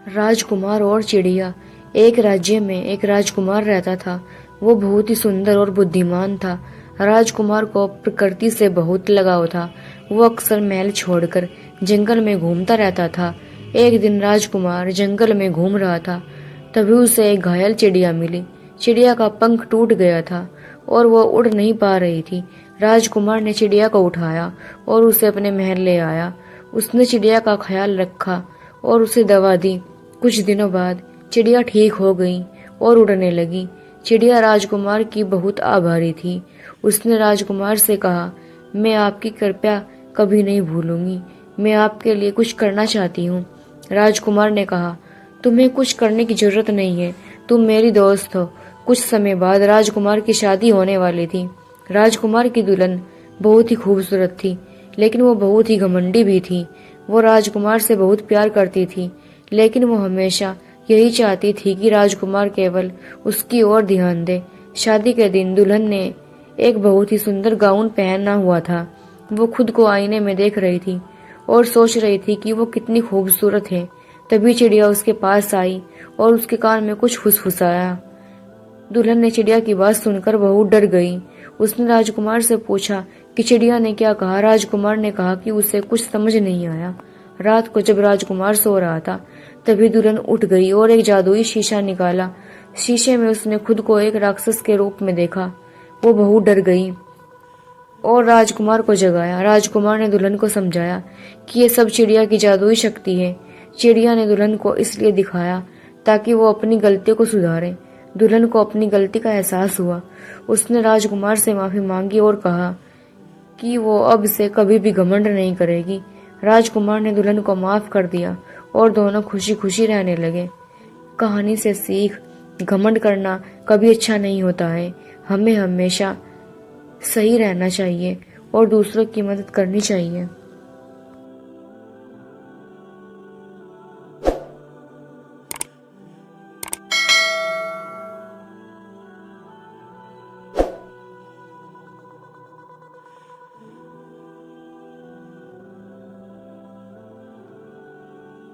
राजकुमार और चिड़िया। एक राज्य में एक राजकुमार रहता था। वो बहुत ही सुंदर और बुद्धिमान था। राजकुमार को प्रकृति से बहुत लगाव था। वो अक्सर महल छोड़कर जंगल में घूमता रहता था। एक दिन राजकुमार जंगल में घूम रहा था, तभी उसे एक घायल चिड़िया मिली। चिड़िया का पंख टूट गया था और वो उड़ नहीं पा रही थी। राजकुमार ने चिड़िया को उठाया और उसे अपने महल ले आया। उसने चिड़िया का ख्याल रखा और उसे दवा दी। कुछ दिनों बाद चिड़िया ठीक हो गई और उड़ने लगी। चिड़िया राजकुमार की बहुत आभारी थी। उसने राजकुमार से कहा, मैं आपकी कृपया कभी नहीं भूलूंगी। मैं आपके लिए कुछ करना चाहती हूँ। राजकुमार ने कहा, तुम्हें कुछ करने की जरूरत नहीं है, तुम मेरी दोस्त हो। कुछ समय बाद राजकुमार की शादी होने वाली थी। राजकुमार की दुल्हन बहुत ही खूबसूरत थी, लेकिन वो बहुत ही घमंडी भी थी। वो राजकुमार से बहुत प्यार करती थी, लेकिन वो हमेशा यही चाहती थी कि राजकुमार केवल उसकी ओर ध्यान दे। शादी के दिन दुल्हन ने एक बहुत ही सुंदर गाउन पहना हुआ था। वो खुद को आईने में देख रही थी और सोच रही थी कि वो कितनी खूबसूरत है। तभी चिड़िया उसके पास आई और उसके कान में कुछ फुसफुसाया। दुल्हन ने चिड़िया की बात सुनकर बहुत डर गई। उसने राजकुमार से पूछा कि चिड़िया ने क्या कहा। राजकुमार ने कहा कि उसे कुछ समझ नहीं आया। रात को जब राजकुमार सो रहा था, तभी दुल्हन उठ गई और एक जादुई शीशा निकाला। शीशे में उसने खुद को एक राक्षस के रूप में देखा। वो बहुत डर गई और राजकुमार को जगाया। राजकुमार ने दुल्हन को समझाया कि ये सब चिड़िया की जादुई शक्ति है। चिड़िया ने दुल्हन को इसलिए दिखाया ताकि वो अपनी गलती को सुधारे। दुल्हन को अपनी गलती का एहसास हुआ। उसने राजकुमार से माफी मांगी और कहा कि वो अब से कभी भी घमंड नहीं करेगी। राजकुमार ने दुल्हन को माफ कर दिया और दोनों खुशी खुशी रहने लगे। कहानी से सीख, घमंड करना कभी अच्छा नहीं होता है। हमें हमेशा सही रहना चाहिए और दूसरों की मदद करनी चाहिए।